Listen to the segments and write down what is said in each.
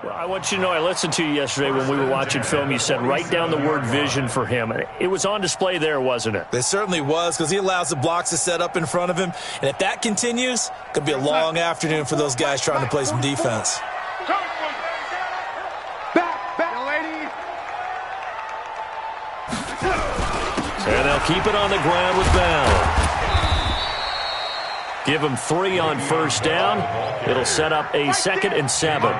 Well, I want you to know I listened to you yesterday when we were watching film. You said write down the word vision for him. It was on display there, wasn't it? It certainly was, because he allows the blocks to set up in front of him. And if that continues, it could be a long afternoon for those guys trying to play some defense. And they'll keep it on the ground with Bell. Give him 3 on first down. It'll set up a 2nd and 7.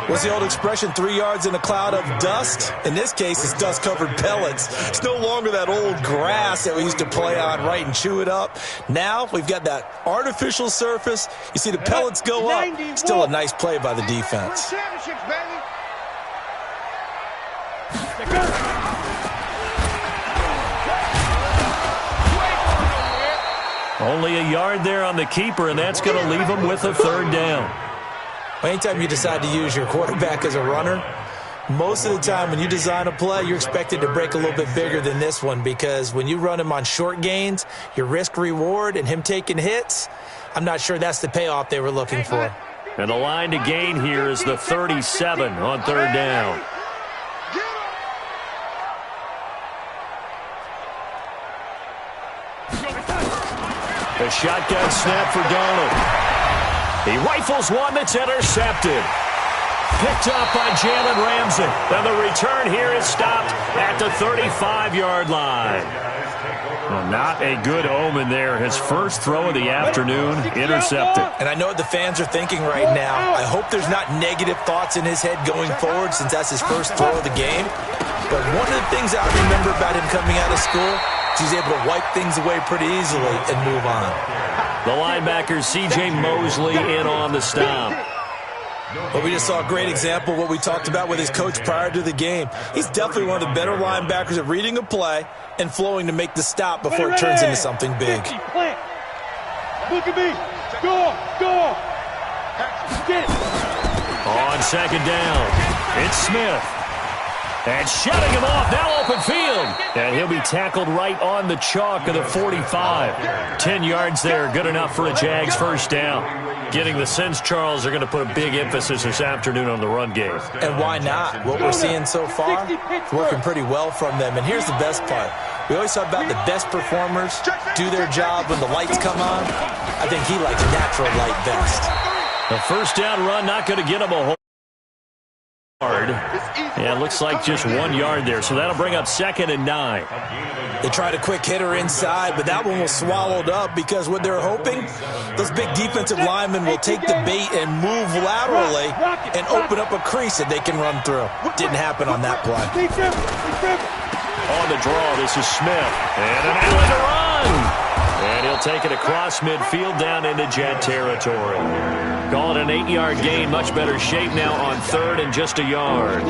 What's the old expression, 3 yards in a cloud of dust? In this case, it's dust-covered pellets. It's no longer that old grass that we used to play on, right, and chew it up. Now we've got that artificial surface. You see the pellets go up. Still a nice play by the defense. Only a yard there on the keeper, and that's going to leave him with a 3rd down. Anytime you decide to use your quarterback as a runner, most of the time when you design a play, you're expected to break a little bit bigger than this one, because when you run him on short gains, your risk-reward and him taking hits, I'm not sure that's the payoff they were looking for. And the line to gain here is the 37 on 3rd down. A shotgun snap for Donald. He rifles one that's intercepted. Picked up by Jalen Ramsey. And the return here is stopped at the 35-yard line. Well, not a good omen there. His first throw of the afternoon intercepted. And I know what the fans are thinking right now. I hope there's not negative thoughts in his head going forward, since that's his first throw of the game. But one of the things I remember about him coming out of school, he's able to wipe things away pretty easily and move on. The linebacker, C.J. Mosley, in on the stop. But we just saw a great example of what we talked about with his coach prior to the game. He's definitely one of the better linebackers at reading a play and flowing to make the stop before it turns into something big. Look at me. Go. Get it. On 2nd down, it's Smith. And shutting him off, now open field. And he'll be tackled right on the chalk of the 45. 10 yards there, good enough for a Jags first down. Getting the sense, Charles, are going to put a big emphasis this afternoon on the run game. And why not? What we're seeing so far, it's working pretty well from them. And here's the best part. We always talk about the best performers do their job when the lights come on. I think he likes natural light best. The first down run not going to get him a whole yard. Yeah, it looks like just 1 yard there, so that'll bring up 2nd and 9. They tried a quick hitter inside, but that one was swallowed up, because what they're hoping, those big defensive linemen will take the bait and move laterally and open up a crease that they can run through. Didn't happen on that play. On the draw, this is Smith. And an alley to run. And he'll take it across midfield down into Jet territory. Call it an 8-yard gain. Much better shape now on 3rd and just a yard.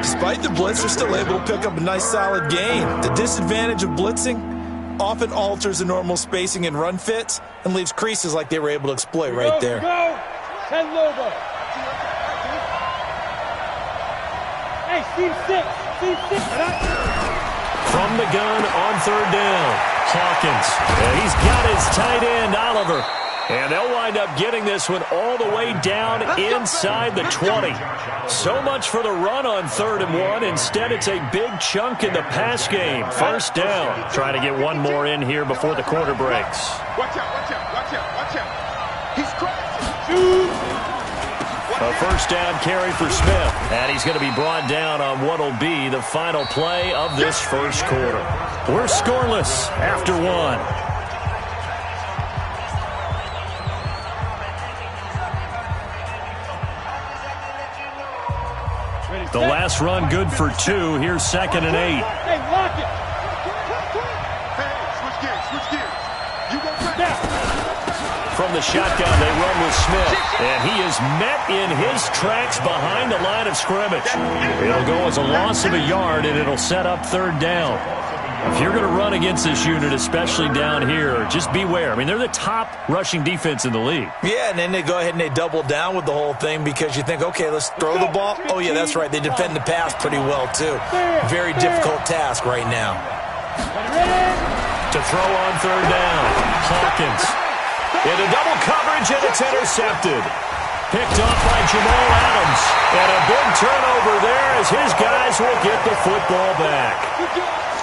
Despite the blitz, they're still able to pick up a nice solid gain. The disadvantage of blitzing often alters the normal spacing and run fits and leaves creases like they were able to exploit right there. Hey, Steve 6. From the gun on 3rd down, Hawkins. And he's got his tight end, Oliver. And they'll wind up getting this one all the way down inside the 20. So much for the run on 3rd and 1. Instead, it's a big chunk in the pass game. First down. Trying to get one more in here before the quarter breaks. Watch out. He's crashing. A first down carry for Smith. And he's going to be brought down on what will be the final play of this first quarter. We're scoreless after 1. The last run good for 2. Here's 2nd and 8. Hey, lock it. Hey, switch gears. You go back. From the shotgun, they run with Smith. And he is met in his tracks behind the line of scrimmage. It'll go as a loss of a yard, and it'll set up 3rd down. If you're going to run against this unit, especially down here, just beware. I mean, they're the top rushing defense in the league. Yeah, and then they go ahead and they double down with the whole thing, because you think, okay, let's throw the ball. Oh, yeah, that's right. They defend the pass pretty well, too. Very difficult task right now. To throw on 3rd down, Hawkins. Into double coverage, and it's intercepted. picked off by Jamal Adams. And a big turnover there as his guys will get the football back.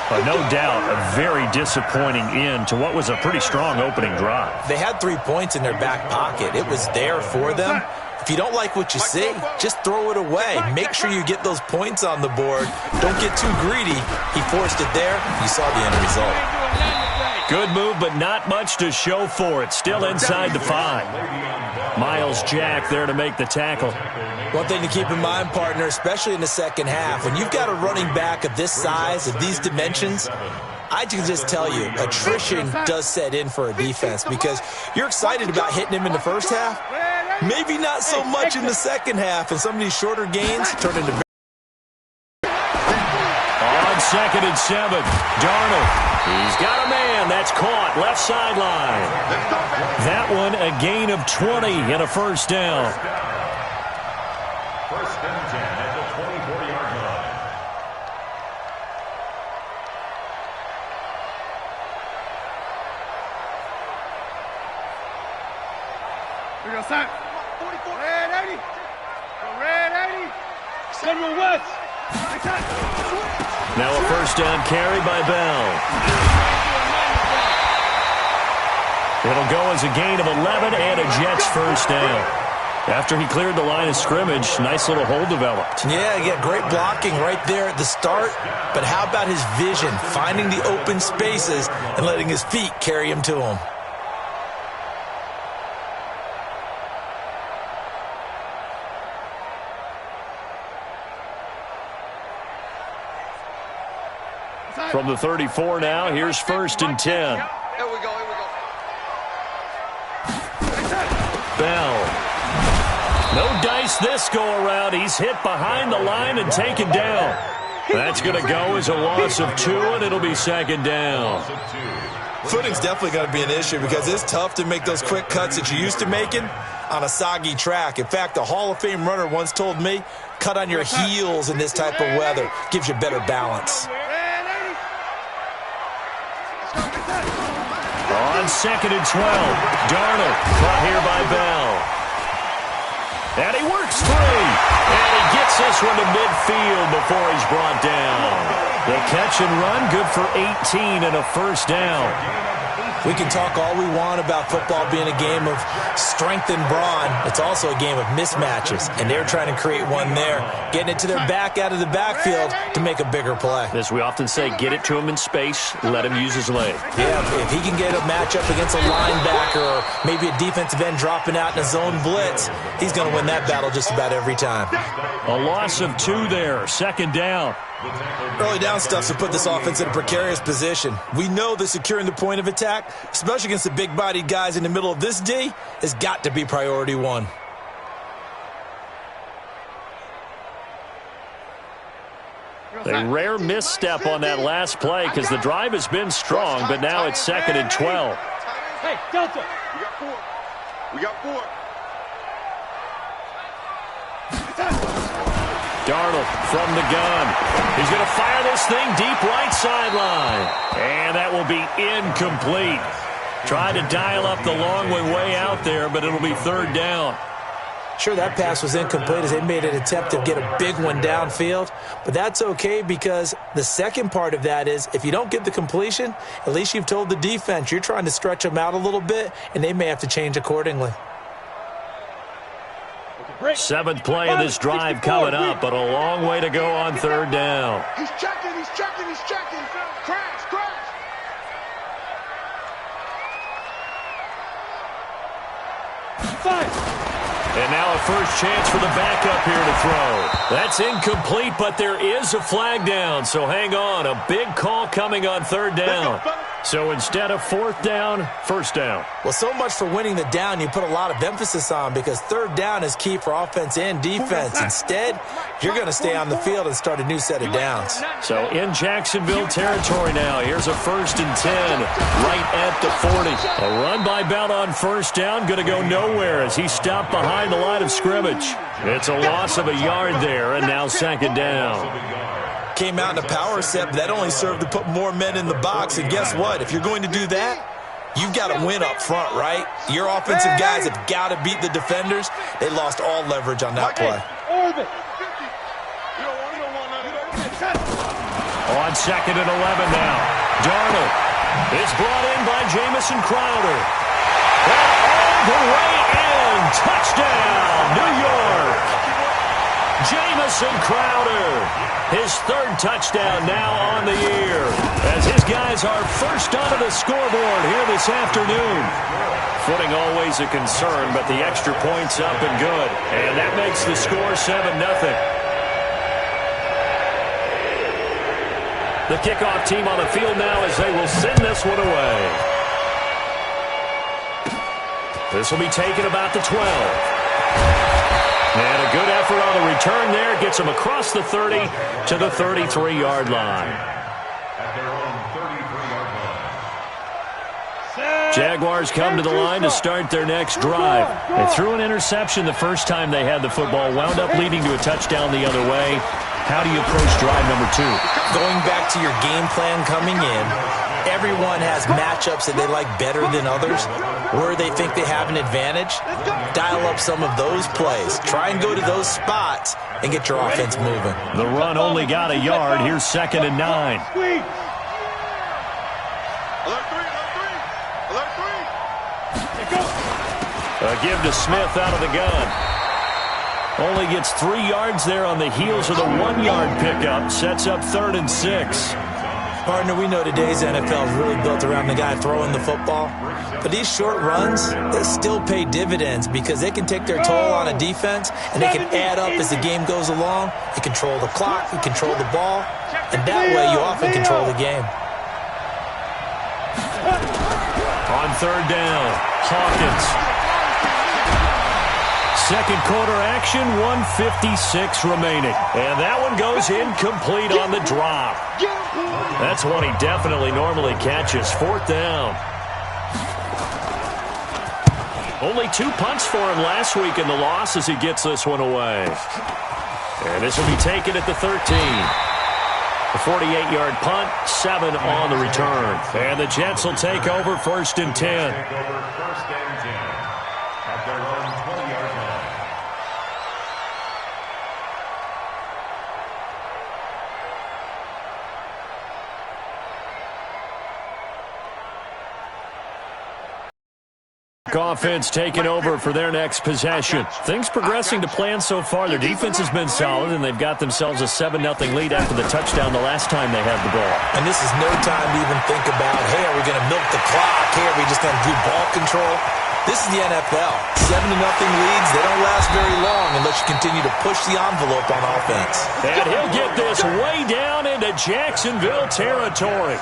But no doubt, a very disappointing end to what was a pretty strong opening drive. They had 3 points in their back pocket. It was there for them. If you don't like what you see, just throw it away. Make sure you get those points on the board. Don't get too greedy. He forced it there. You saw the end result. Good move, but not much to show for it. Still inside the 5. Miles Jack there to make the tackle. One thing to keep in mind, partner, especially in the second half, when you've got a running back of this size, of these dimensions, I can just tell you, attrition does set in for a defense because you're excited about hitting him in the first half. Maybe not so much in the second half, and some of these shorter gains turn into... On 2nd and 7, Darnold. He's got a man. That's caught. Left sideline. That one a gain of 20 and a first down. First and 10 at the 24-yard line. We go, Sam. 44. Red 80. Go red 80. Samuel West. Now a first down carry by Bell. It'll go as a gain of 11 and a Jets first down. After he cleared the line of scrimmage, nice little hole developed. Yeah, he got great blocking right there at the start. But how about his vision, finding the open spaces and letting his feet carry him to him? From the 34 now, here's first and 10. Here we go. Bell. No dice this go-around. He's hit behind the line and taken down. That's going to go as a loss of 2, and it'll be second down. Footing's definitely going to be an issue because it's tough to make those quick cuts that you're used to making on a soggy track. In fact, a Hall of Fame runner once told me, cut on your heels in this type of weather. Gives you better balance. On 2nd and 12, Darnold caught here by Bell. And he works free. And he gets this one to midfield before he's brought down. The catch and run, good for 18 and a first down. We can talk all we want about football being a game of strength and brawn. It's also a game of mismatches, and they're trying to create one there, getting it to their back out of the backfield to make a bigger play. As we often say, get it to him in space, let him use his leg. Yeah, if he can get a matchup against a linebacker or maybe a defensive end dropping out in a zone blitz, he's going to win that battle just about every time. A loss of 2 there, second down. Early down stuff to put this offense in a precarious position. We know that securing the point of attack, especially against the big-bodied guys in the middle of this D, has got to be priority 1. A rare misstep on that last play because the drive has been strong, but now it's 2nd and 12. Hey, Delta. We got 4. Darnold from the gun. He's going to fire this thing deep right sideline. And that will be incomplete. Tried to dial up the long one way out there, but it'll be third down. Sure, that pass was incomplete as they made an attempt to get a big one downfield. But that's okay because the second part of that is if you don't get the completion, at least you've told the defense you're trying to stretch them out a little bit, and they may have to change accordingly. 7th play of this drive coming up, but a long way to go on third down. He's checking. Crash. And now a first chance for the backup here to throw. That's incomplete, but there is a flag down, so hang on. A big call coming on third down. So instead of fourth down, first down. Well, so much for winning the down you put a lot of emphasis on because third down is key for offense and defense. Instead, you're going to stay on the field and start a new set of downs. So in Jacksonville territory now, here's a 1st and 10 right at the 40. A run by Bell on first down, going to go nowhere as he stopped behind the line of scrimmage. It's a loss of a yard there, and now second down. Came out in a power set, but that only served to put more men in the box. And guess what? If you're going to do that, You've got to win up front, right? Your offensive guys have got to beat the defenders. They lost all leverage on that play. On 2nd and 11 now. Darnold is brought in by Jamison Crowder. All the way in. Touchdown, New York. Jamison Crowder. His 3rd touchdown now on the year, as his guys are first onto the scoreboard here this afternoon. Footing always a concern, but the extra point's up and good. And that makes the score 7-0. The kickoff team on the field now as they will send this one away. This will be taken about the 12. And a good effort on the return there. Gets him across the 30 to the 33-yard line. At their own 33-yard line. Jaguars come to the line to start their next drive. They threw an interception the first time they had the football, wound up leading to a touchdown the other way. How do you approach drive number 2? Going back to your game plan coming in, everyone has matchups that they like better than others, where they think they have an advantage. Dial up some of those plays. Try and go to those spots and get your offense moving. The run only got a yard. Here's 2nd and 9. Alert 3, alert 3. A give to Smith out of the gun. Only gets 3 yards there on the heels of the 1-yard pickup. Sets up 3rd and 6. Partner, we know today's NFL is really built around the guy throwing the football. But these short runs, they still pay dividends because they can take their toll on a defense, and they can add up as the game goes along. You control the clock, you control the ball, and that way you often control the game. On 3rd down, Hawkins. Second quarter action, 1:56 remaining. And that one goes incomplete on the drop. That's one he definitely normally catches. 4th down. Only 2 punts for him last week in the loss as he gets this one away. And this will be taken at the 13. A 48-yard punt, 7 on the return. And the Jets will take over 1st and 10. Take over 1st and 10 at their own 20-yard line. Offense taking over for their next possession. Things progressing to plan so far. Their defense has been solid, and they've got themselves a 7-0 lead after the touchdown the last time they had the ball. And this is no time to even think about, hey, are we going to milk the clock? Hey, are we just going to do ball control? This is the NFL. 7-0 leads, they don't last very long unless you continue to push the envelope on offense. And he'll get this way down into Jacksonville territory.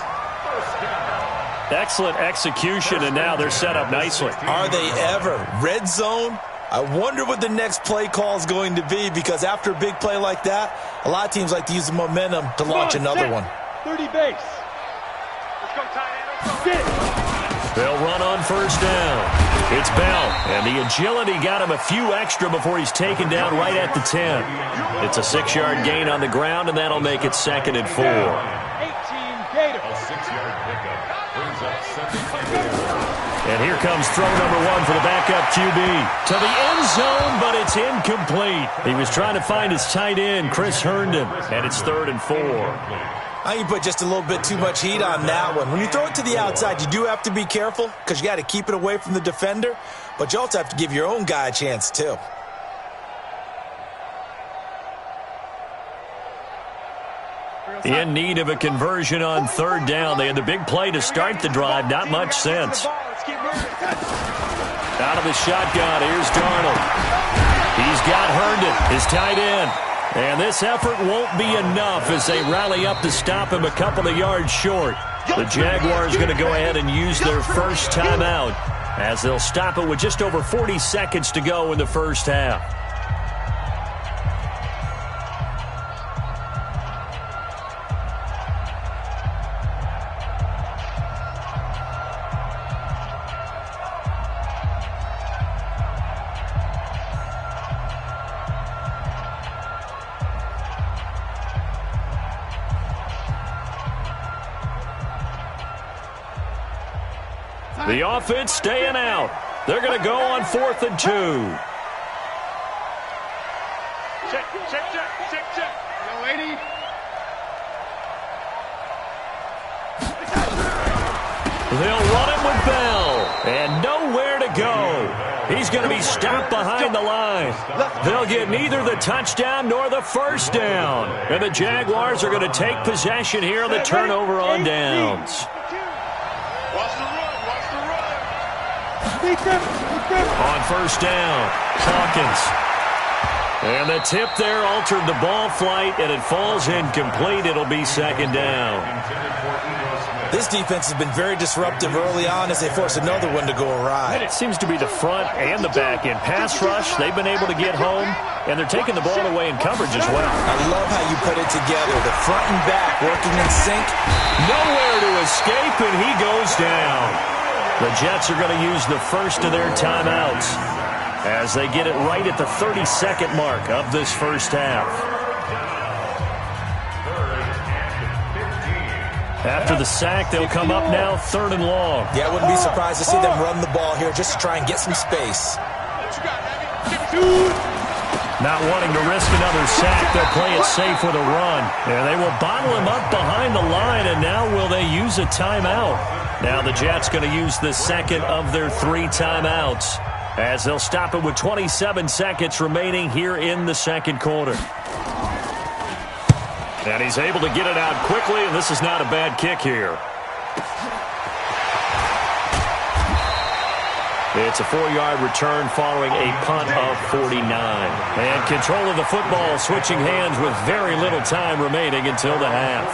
Excellent execution, and now they're set up nicely. Are they ever? Red zone? I wonder what the next play call is going to be, because after a big play like that, a lot of teams like to use the momentum to launch another one. 30 base. Let's go, tight end. They'll run on 1st down. It's Bell, and the agility got him a few extra before he's taken down right at the 10. It's a 6-yard gain on the ground, and that'll make it 2nd and 4. 18 Gators. A 6-yard pickup brings up 2nd. And here comes throw number 1 for the backup QB. To the end zone, but it's incomplete. He was trying to find his tight end, Chris Herndon, and it's 3rd and 4. Now you put just a little bit too much heat on that one. When you throw it to the outside, you do have to be careful because you got to keep it away from the defender, but you also have to give your own guy a chance too. In need of a conversion on 3rd down. They had the big play to start the drive. Not much sense. Out of the shotgun, here's Darnold. He's got Herndon, his tight end. And this effort won't be enough as they rally up to stop him a couple of yards short. The Jaguars going to go ahead and use their first timeout as they'll stop it with just over 40 seconds to go in the first half. The offense staying out. They're going to go on 4th and 2. Check. Yo, lady. They'll run it with Bell, and nowhere to go. He's going to be stopped behind the line. They'll get neither the touchdown nor the first down. And the Jaguars are going to take possession here on the turnover on downs. Watch the run. On first down, Hawkins. And the tip there altered the ball flight, and it falls incomplete. It'll be 2nd down. This defense has been very disruptive early on as they force another one to go awry. It seems to be the front and the back end. Pass rush, they've been able to get home, and they're taking the ball away in coverage as well. I love how you put it together. The front and back working in sync. Nowhere to escape, and he goes down. The Jets are going to use the first of their timeouts as they get it right at the 32nd mark of this first half. After the sack, they'll come up now 3rd and long. Yeah, I wouldn't be surprised to see them run the ball here just to try and get some space. Not wanting to risk another sack, they'll play it safe with a run. And they will bottle him up behind the line, and now will they use a timeout? Now the Jets going to use the second of their 3 timeouts as they'll stop it with 27 seconds remaining here in the second quarter. And he's able to get it out quickly, and this is not a bad kick here. It's a 4-yard return following a punt of 49. And control of the football switching hands with very little time remaining until the half.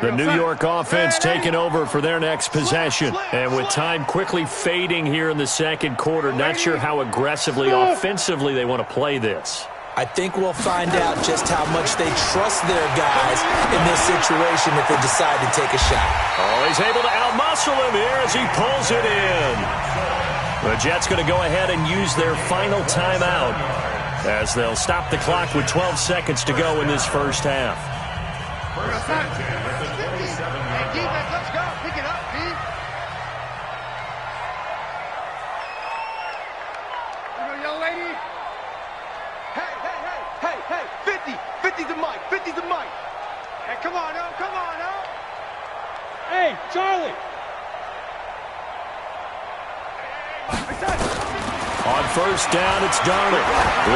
The New York offense taking over for their next possession. And with time quickly fading here in the second quarter, not sure how aggressively, offensively they want to play this. I think we'll find out just how much they trust their guys in this situation if they decide to take a shot. Oh, he's able to outmuscle him here as he pulls it in. The Jets going to go ahead and use their final timeout as they'll stop the clock with 12 seconds to go in this first half. Let's go. Pick it up, D. Young lady. Hey. 50 the mic. 50 the mic. Hey, come on, oh. Hey, Charlie. On first down, it's Darnold.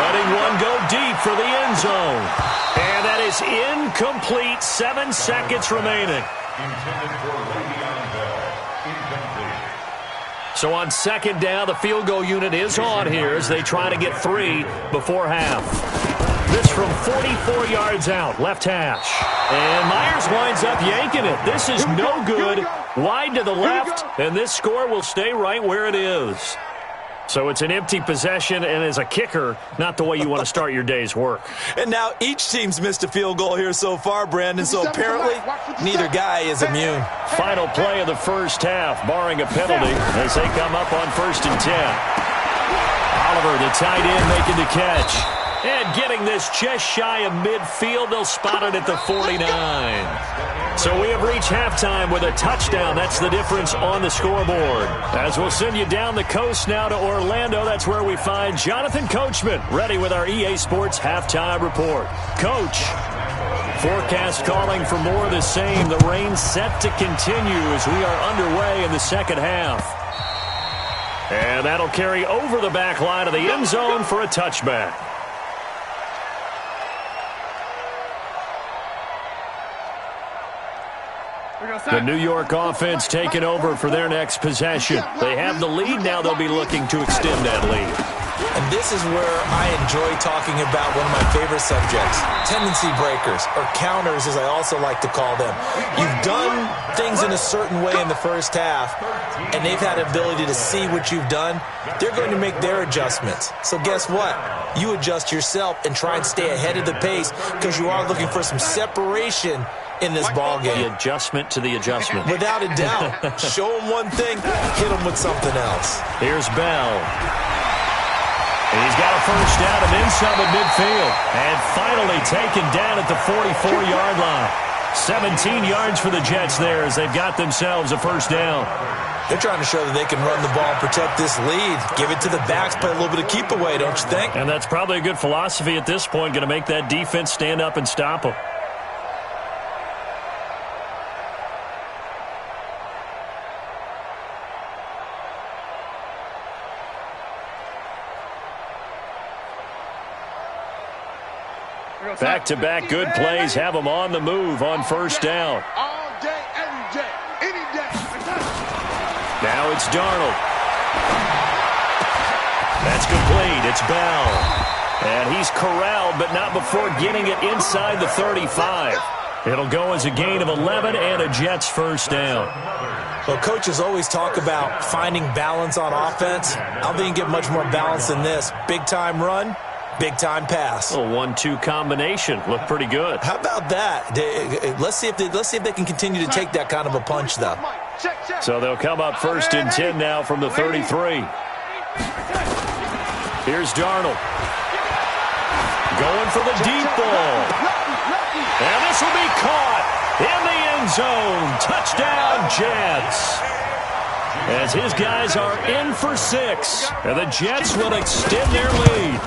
Letting one go deep for the end zone. And that is incomplete. 7 seconds remaining. So on second down, the field goal unit is on here as they try to get 3 before half. This from 44 yards out, left hash. And Myers winds up yanking it. This is no good. Wide to the left, and this score will stay right where it is. So it's an empty possession, and as a kicker, not the way you want to start your day's work. And now each team's missed a field goal here so far, Brandon, so apparently neither guy is immune. Final play of the first half, barring a penalty, as they come up on 1st and 10. Oliver, the tight end, making the catch. And getting this just shy of midfield, they'll spot it at the 49. So we have reached halftime with a touchdown. That's the difference on the scoreboard. As we'll send you down the coast now to Orlando, that's where we find Jonathan Coachman, ready with our EA Sports Halftime Report. Coach, forecast calling for more of the same. The rain set to continue as we are underway in the second half. And that'll carry over the back line of the end zone for a touchback. The New York offense taking over for their next possession. They have the lead now. They'll be looking to extend that lead. And this is where I enjoy talking about one of my favorite subjects, tendency breakers, or counters as I also like to call them. You've done things in a certain way in the first half, and they've had the ability to see what you've done. They're going to make their adjustments. So guess what? You adjust yourself and try and stay ahead of the pace because you are looking for some separation in this ball game. The adjustment to the adjustment. Without a doubt. Show them one thing, hit them with something else. Here's Bell. He's got a first down and then some at midfield. And finally taken down at the 44-yard line. 17 yards for the Jets there as they've got themselves a first down. They're trying to show that they can run the ball and protect this lead. Give it to the backs, play a little bit of keep away, don't you think? And that's probably a good philosophy at this point, going to make that defense stand up and stop them. Back-to-back good plays have them on the move on first down. All day, every day, any day. Now it's Darnold. That's complete. It's Bell. And he's corralled, but not before getting it inside the 35. It'll go as a gain of 11 and a Jets first down. Well, coaches always talk about finding balance on offense. I don't think you get much more balance than this. Big-time run. Big-time pass. A 1-2 combination. Looked pretty good. How about that? Let's see if they can continue to take that kind of a punch, though. So they'll come up first and 10 now from the 33. Here's Darnold. Going for the deep ball. And this will be caught in the end zone. Touchdown, Jets. As his guys are in for 6. And the Jets will extend their lead.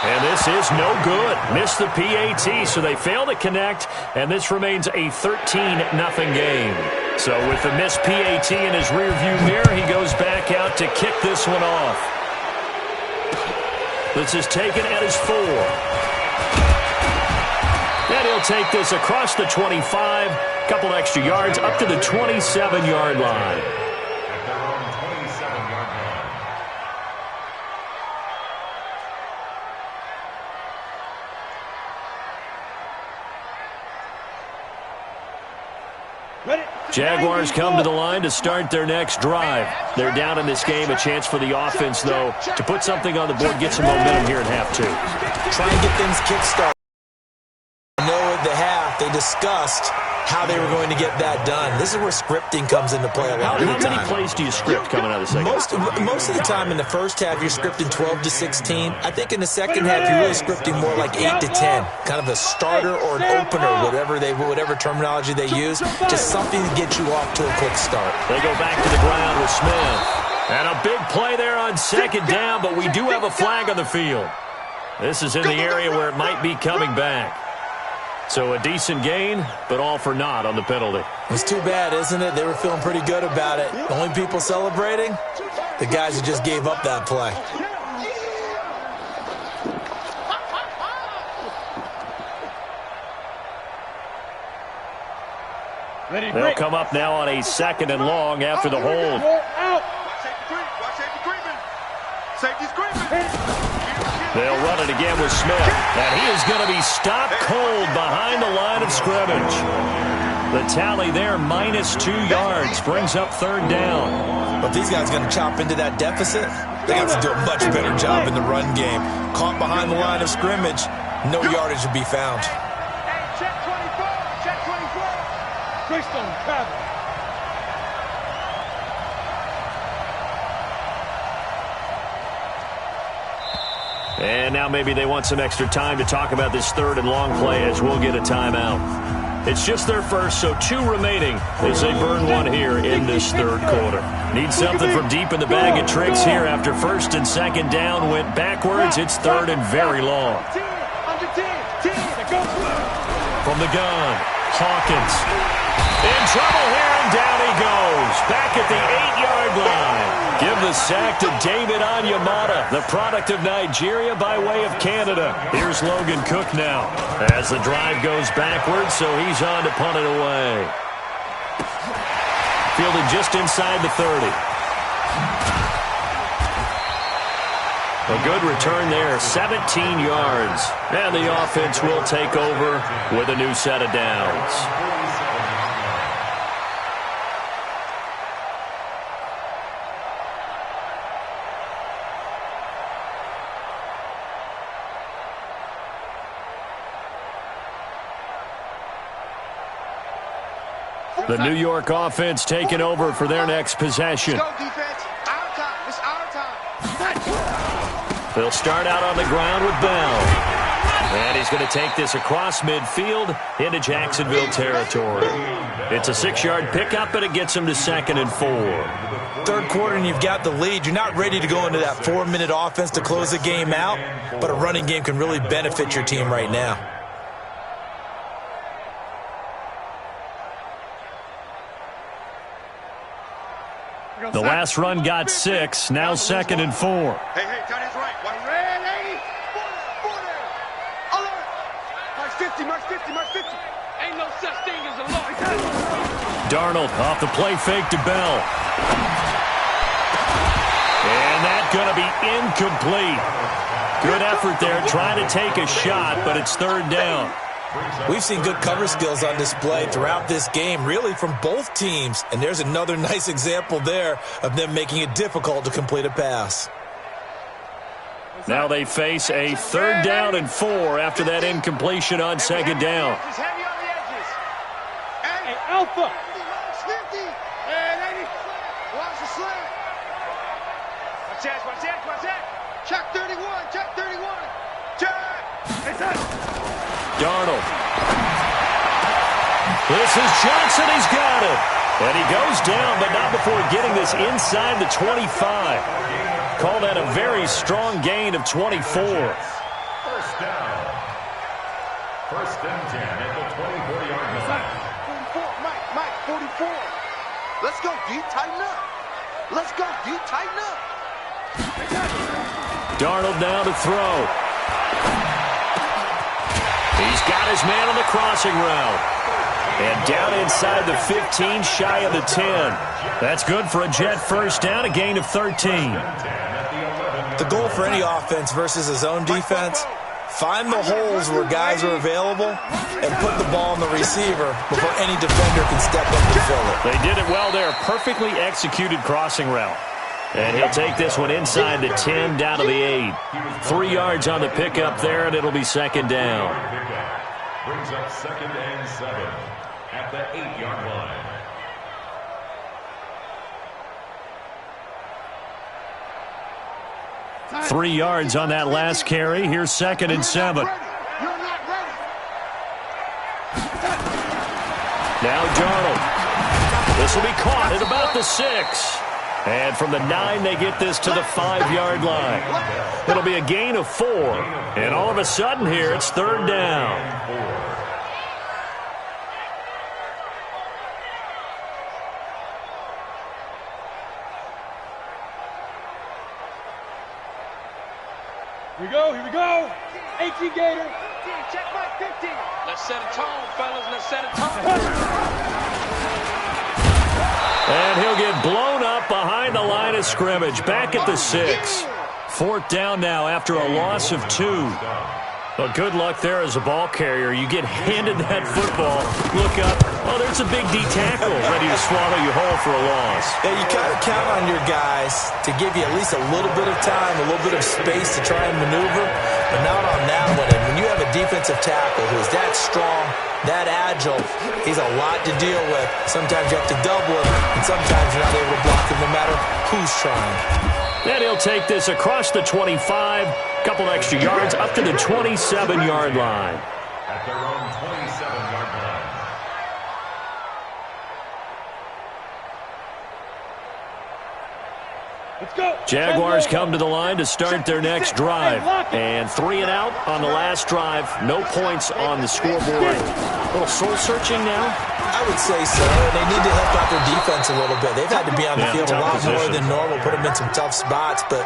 And this is no good. Missed the PAT, so they fail to connect, and this remains a 13-0 game. So with the missed PAT in his rearview mirror, he goes back out to kick this one off. This is taken at his 4. And he'll take this across the 25, couple extra yards, up to the 27-yard line. Jaguars come to the line to start their next drive. They're down in this game. A chance for the offense, though, to put something on the board, get some momentum here at half 2. Try and get things kick-started. At the half, they discussed how they were going to get that done. This is where scripting comes into play a lot of the time. How many plays do you script coming out of the second half? Most of the time in the first half, you're scripting 12 to 16. I think in the second half, you're really scripting more like 8 to 10. Kind of a starter or an opener, whatever terminology they use. Just something to get you off to a quick start. They go back to the ground with Smith. And a big play there on second down, but we do have a flag on the field. This is in the area where it might be coming back. So a decent gain, but all for naught on the penalty. It's too bad, isn't it? They were feeling pretty good about it. The only people celebrating, the guys who just gave up that play. They'll come up now on a 2nd and long after the hold. They'll run it again with Smith. And he is going to be stopped cold behind the line of scrimmage. The tally there, -2 yards, brings up 3rd down. But these guys are going to chop into that deficit. They got to do a much better job in the run game. Caught behind the line of scrimmage, no yardage to be found. Check 24, check 24. Greystone travel. And now maybe they want some extra time to talk about this 3rd and long play as we'll get a timeout. It's just their first, so 2 remaining as they burn one here in this 3rd quarter. Need something from deep in the bag of tricks here after 1st and 2nd down went backwards. It's 3rd and very long. From the gun, Hawkins. In trouble here, and down he goes. Back at the 8-yard line. Give the sack to David Onyemata, the product of Nigeria by way of Canada. Here's Logan Cook now as the drive goes backwards, so he's on to punt it away. Fielded just inside the 30. A good return there, 17 yards. And the offense will take over with a new set of downs. The New York offense taking over for their next possession. Let's go, defense. Our time. It's our time. They'll start out on the ground with Bell. And he's going to take this across midfield into Jacksonville territory. It's a 6-yard pickup, and it gets him to 2nd and 4. Third quarter and you've got the lead. You're not ready to go into that 4-minute offense to close the game out, but a running game can really benefit your team right now. The last run got 6, now 2nd and 4. Hey, tight end's right. One red, 80. 40. Alert. March 50, march 50, march 50. Ain't no such thing as a law. Darnold off the play fake to Bell. And that's going to be incomplete. Good effort there trying to take a shot, but it's 3rd down. We've seen good cover skills on display throughout this game, really from both teams. And there's another nice example there of them making it difficult to complete a pass. Now they face a 3rd down and 4 after that incompletion on 2nd down. Heavy on the edges. Hey, Alpha. 50. And 80. Watch the slant. Watch that. Check 31. Check 31. Check. It's up. Darnold. This is Johnson. He's got it. And he goes down, but not before getting this inside the 25. Call that a very strong gain of 24. First down. 1st and 10 at the 24-yard line. 44. Mike, 44. Let's go, D. Tighten up. Let's go, D. Tighten up. Darnold now to throw. He's got his man on the crossing route. And down inside the 15, shy of the 10. That's good for a Jet first down, a gain of 13. The goal for any offense versus a zone defense, find the holes where guys are available and put the ball on the receiver before any defender can step up and fill it. They did it well there. Perfectly executed crossing route. And he'll take this one inside the 10, down to the 8. 3 yards on the pickup there, and it'll be 2nd down. Brings up 2nd and 7 at the 8-yard line. 3 yards on that last carry. Here's 2nd and 7. Now Darnold. This will be caught at about the 6. And from the 9, they get this to the 5-yard line. It'll be a gain of 4. And all of a sudden here, it's 3rd down. Here we go. 18 Gator. Check my 50. Let's set a tone, fellas. Let's set a tone. And he'll get blown up behind the line of scrimmage. Back at the 6. 4th down now after a loss of 2. Well, good luck there as a ball carrier. You get handed that football. Look up. Oh, there's a big D tackle ready to swallow you whole for a loss. Yeah, you kind of count on your guys to give you at least a little bit of time, a little bit of space to try and maneuver, but not on that one. And when you have a defensive tackle who is that strong, that agile, he's a lot to deal with. Sometimes you have to double him, and sometimes you're not able to block him no matter who's trying. Then he'll take this across the 25, couple extra yards up to the 27-yard line. At their own 27-yard line. Let's go. Jaguars come to the line to start their next drive. And 3 and out on the last drive. No points on the scoreboard. A little soul-searching now? I would say so. They need to help out their defense a little bit. They've had to be on the field a lot more than normal, put them in some tough spots, but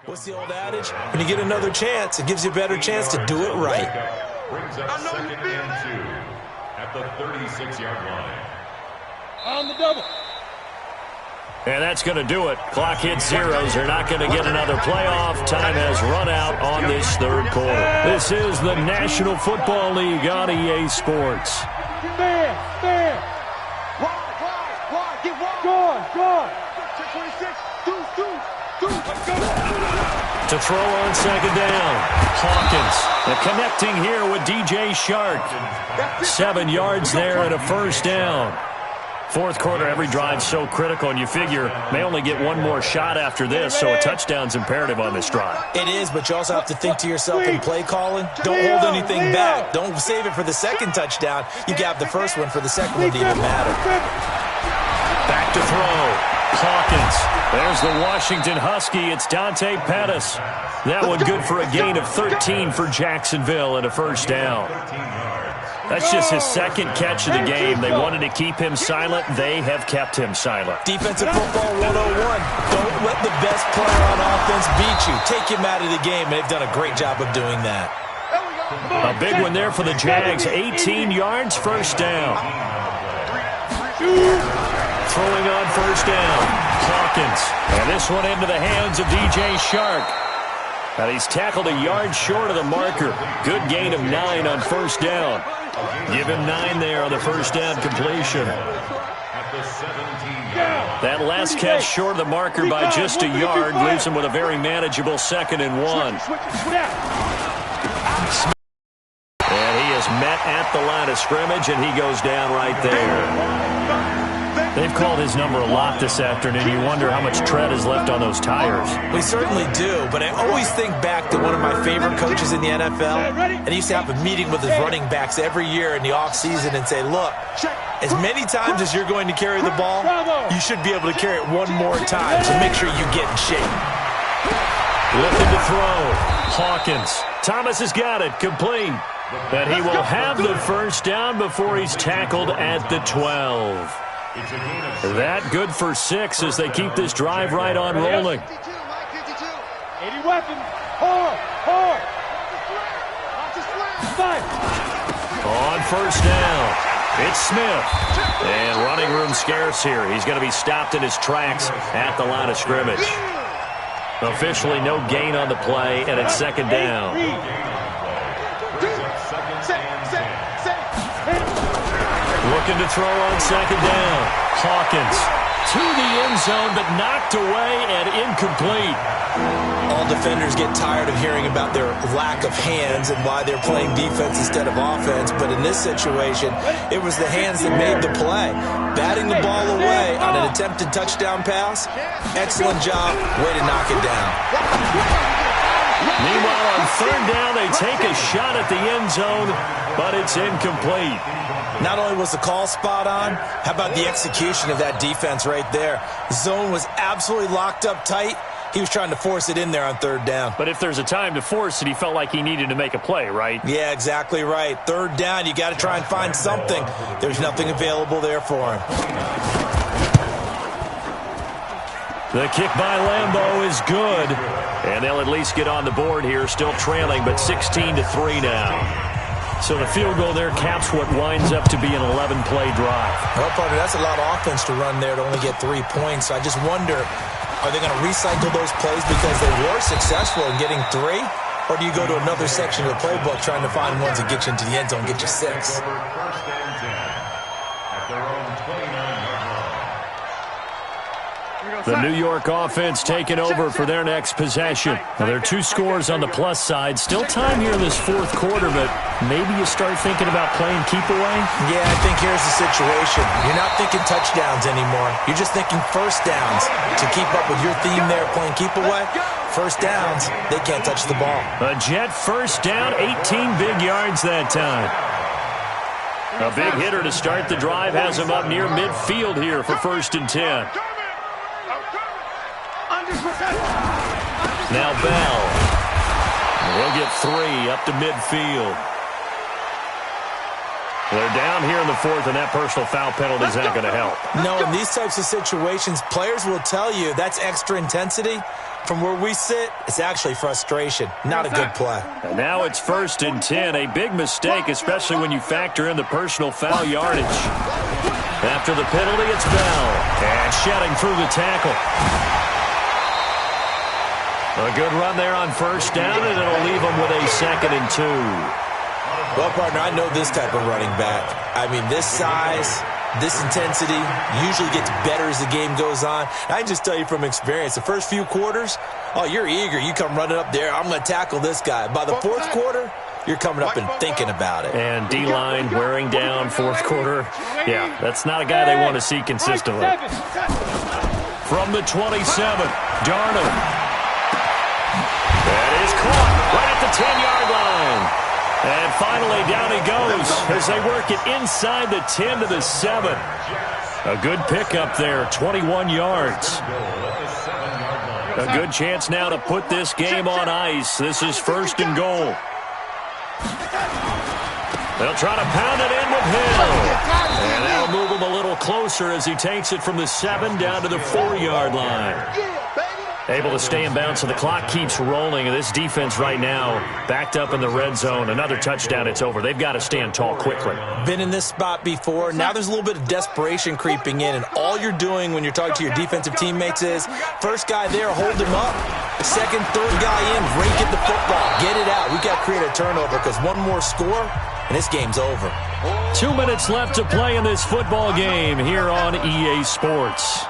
What's the old adage? When you get another chance, it gives you a better chance to do it right. Brings up second and 2 at the 36-yard line. On the double. And that's going to do it. Clock hits zeros. They're not going to get another playoff. Time has run out on this third quarter. This is the National Football League on EA Sports. Man. Wide, get wide. Gone. 26, let's go. To throw on second down. Hawkins. And connecting here with DJ Shark. 7 yards there and a first down. Fourth quarter, every drive so critical, and you figure may only get one more shot after this, so a touchdown's imperative on this drive. It is, but you also have to think to yourself in play calling. Don't hold anything back. Don't save it for the second touchdown. You got the first one for the second one to even matter. Back to throw. Hawkins. There's the Washington Husky. It's Dante Pettis. That one good for a gain of 13 for Jacksonville and a first down. That's just his second catch of the game. They wanted to keep him silent. They have kept him silent. Defensive football 101. Don't let the best player on offense beat you. Take him out of the game, and they've done a great job of doing that. A big one there for the Jags. 18 yards, first down. Throwing on first down. Hawkins. And this one into the hands of DJ Shark. And he's tackled a yard short of the marker. Good gain of 9 on first down. Give him 9 there on the first down completion. That last catch short of the marker by just a yard leaves him with a very manageable 2nd and 1. And he is met at the line of scrimmage, and he goes down right there. They've called his number a lot this afternoon. You wonder how much tread is left on those tires. We certainly do, but I always think back to one of my favorite coaches in the NFL, and he used to have a meeting with his running backs every year in the offseason and say, look, as many times as you're going to carry the ball, you should be able to carry it one more time, so make sure you get in shape. Looking to throw. Hawkins. Thomas has got it. Complete. But he will have the first down before he's tackled at the 12. That good for 6 as they keep this drive right on rolling. 80 weapons. Hard. On first down, it's Smith. And running room scarce here. He's going to be stopped in his tracks at the line of scrimmage. Officially no gain on the play, and it's second down. Looking to throw on second down. Hawkins to the end zone, but knocked away and incomplete. All defenders get tired of hearing about their lack of hands and why they're playing defense instead of offense, but in this situation, it was the hands that made the play. Batting the ball away on an attempted touchdown pass, excellent job, way to knock it down. Meanwhile, on third down, they take a shot at the end zone, but it's incomplete. Not only was the call spot on, how about the execution of that defense right there? Zone was absolutely locked up tight. He was trying to force it in there on third down. But if there's a time to force it, he felt like he needed to make a play, right? Yeah, exactly right. Third down, you got to try and find something. There's nothing available there for him. The kick by Lambeau is good. And they'll at least get on the board here, still trailing, but 16-3 now. So the field goal there caps what winds up to be an 11-play drive. Well, partner, that's a lot of offense to run there to only get 3 points. I just wonder, are they going to recycle those plays because they were successful in getting 3? Or do you go to another section of the playbook trying to find ones that get you into the end zone and get you 6? First and 10 at their own 29-yard line. The New York offense taking over for their next possession. Now, there are 2 scores on the plus side. Still time here in this fourth quarter, but maybe you start thinking about playing keep away? Yeah, I think here's the situation. You're not thinking touchdowns anymore. You're just thinking first downs. To keep up with your theme there, playing keep away, first downs, they can't touch the ball. A Jet first down, 18 big yards that time. A big hitter to start the drive has him up near midfield here for first and 10. Now Bell. He'll get 3 up to midfield. They're down here in the fourth, and that personal foul penalty is not going to help. No, in these types of situations, players will tell you that's extra intensity. From where we sit, it's actually frustration. Not a good play. And now it's 1st and 10. A big mistake, especially when you factor in the personal foul yardage. After the penalty, it's Bell. And shedding through the tackle. A good run there on 1st down, and it'll leave them with a 2nd and 2. Well, partner, I know this type of running back. I mean, this size, this intensity usually gets better as the game goes on. I can just tell you from experience, the first few quarters, oh, you're eager. You come running up there, I'm going to tackle this guy. By the 4th quarter, you're coming up and thinking about it. And D-line wearing down 4th quarter. Yeah, that's not a guy they want to see consistently. From the 27, Darnold. That is caught right at the 10-yard line. And finally, down he goes as they work it inside the 10 to the 7. A good pickup there, 21 yards. A good chance now to put this game on ice. This is 1st and goal. They'll try to pound it in with Hill. And that'll move him a little closer as he takes it from the 7 down to the 4-yard line. Able to stay in bounds, so the clock keeps rolling. And this defense right now backed up in the red zone. Another touchdown, it's over. They've got to stand tall quickly. Been in this spot before. Now there's a little bit of desperation creeping in. And all you're doing when you're talking to your defensive teammates is, first guy there, hold him up. Second, third guy in, rake at the football. Get it out. We've got to create a turnover because one more score, and this game's over. 2 minutes left to play in this football game here on EA Sports.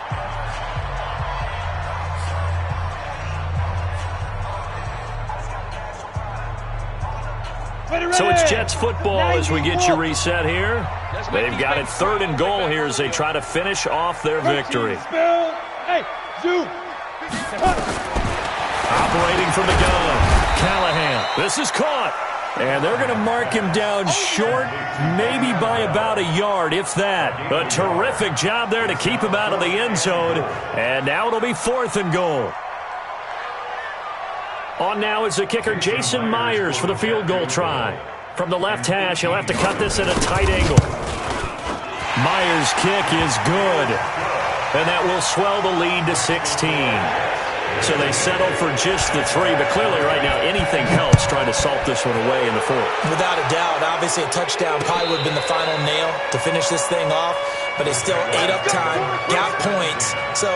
So it's Jets football as we get you reset here. They've got it 3rd and goal here as they try to finish off their victory. Operating from the gun, Callahan. This is caught. And they're going to mark him down short, maybe by about a yard, if that. A terrific job there to keep him out of the end zone. And now it'll be 4th and goal. On now is the kicker, Jason Myers, for the field goal try. From the left hash, he'll have to cut this at a tight angle. Myers' kick is good. And that will swell the lead to 16. So they settle for just the 3, but clearly right now anything helps trying to salt this one away in the 4th. Without a doubt, obviously a touchdown probably would have been the final nail to finish this thing off, but it's still ate up time, got points. So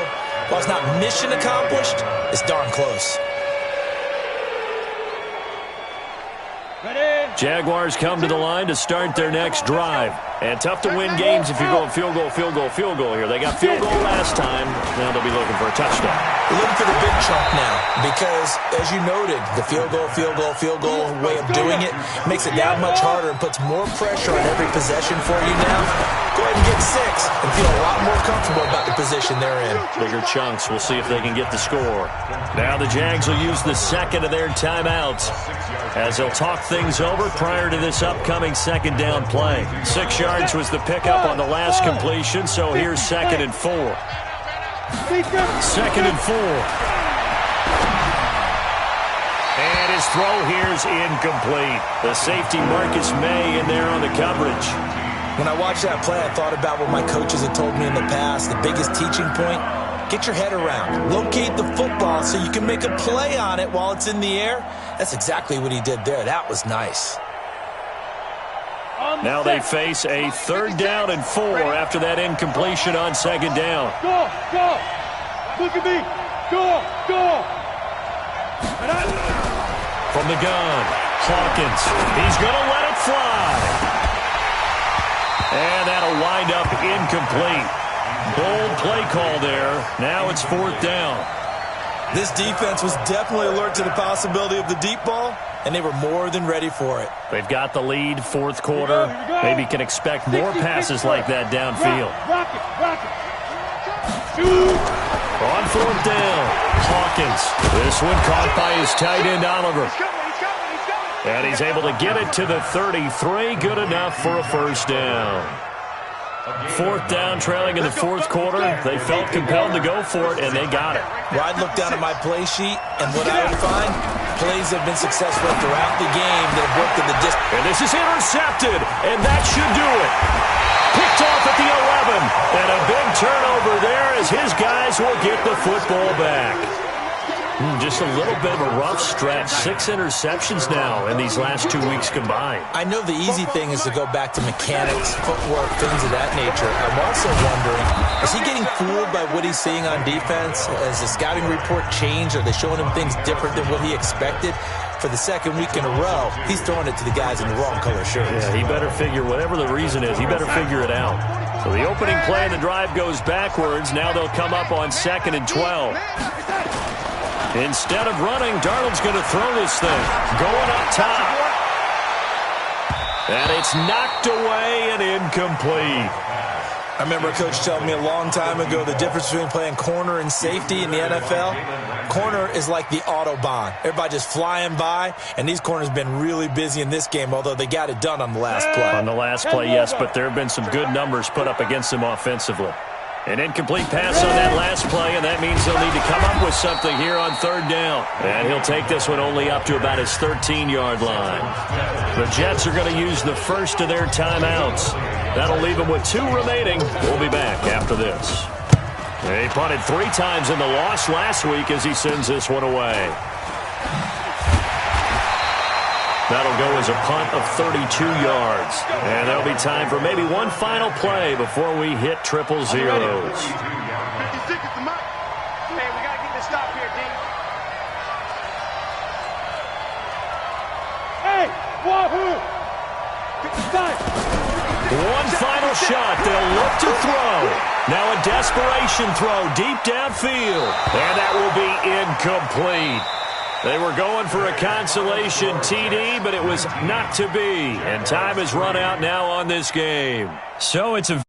while it's not mission accomplished, it's darn close. Jaguars come to the line to start their next drive. And tough to win games if you're going field goal, field goal, field goal here. They got field goal last time. Now they'll be looking for a touchdown. They're looking for the big chunk now because, as you noted, the field goal way of doing it makes it that much harder and puts more pressure on every possession for you now. Go ahead and get 6 and feel a lot more comfortable about the position they're in. Bigger chunks. We'll see if they can get the score. Now the Jags will use the second of their timeouts as they'll talk things over prior to this upcoming 2nd down play. 6 yards was the pickup on the last completion, so here's 2nd and 4. 2nd and 4. And his throw here's incomplete. The safety Marcus May in there on the coverage. When I watched that play, I thought about what my coaches had told me in the past. The biggest teaching point, get your head around. Locate the football so you can make a play on it while it's in the air. That's exactly what he did there. That was nice. Now they face a 3rd down and 4 after that incompletion on 2nd down. Go! Look at me! Go! From the gun, Hawkins. He's going to let it fly. And that'll wind up incomplete. Bold play call there. Now it's 4th down. This defense was definitely alert to the possibility of the deep ball, and they were more than ready for it. They've got the lead, 4th quarter. Maybe can expect more passes like that downfield. Rock it. Shoot! On 4th down, Hawkins. This one caught by his tight end, Oliver. And he's able to get it to the 33. Good enough for a 1st down. 4th down, trailing in the 4th quarter. They felt compelled to go for it, and they got it. Well, I'd look down at my play sheet, and what I would find, plays have been successful throughout the game that have worked in the distance. And this is intercepted, and that should do it. Picked off at the 11, and a big turnover there as his guys will get the football back. Just a little bit of a rough stretch. 6 interceptions now in these last 2 weeks combined. I know the easy thing is to go back to mechanics, footwork, things of that nature. I'm also wondering, is he getting fooled by what he's seeing on defense? Has the scouting report changed? Are they showing him things different than what he expected? For the second week in a row, he's throwing it to the guys in the wrong color shirts. Yeah, he better figure, whatever the reason is, he better figure it out. So the opening play of the drive goes backwards. Now they'll come up on 2nd and 12. Instead of running, Darnold's going to throw this thing. Going up top. And it's knocked away and incomplete. I remember a coach telling me a long time ago the difference between playing corner and safety in the NFL. Corner is like the Autobahn. Everybody just flying by, and these corners have been really busy in this game, although they got it done on the last play. On the last play, yes, but there have been some good numbers put up against them offensively. An incomplete pass on that last play, and that means they'll need to come up with something here on 3rd down. And he'll take this one only up to about his 13-yard line. The Jets are going to use the first of their timeouts. That'll leave them with 2 remaining. We'll be back after this. He punted 3 times in the loss last week as he sends this one away. That'll go as a punt of 32 yards. And there'll be time for maybe one final play before we hit 000. 56 is the mark. Hey, we got to get this stop here, D. Hey, wahoo! 55. One final shot. They'll look to throw. Now a desperation throw deep downfield. And that will be incomplete. They were going for a consolation TD, but it was not to be. And time has run out now on this game. So it's a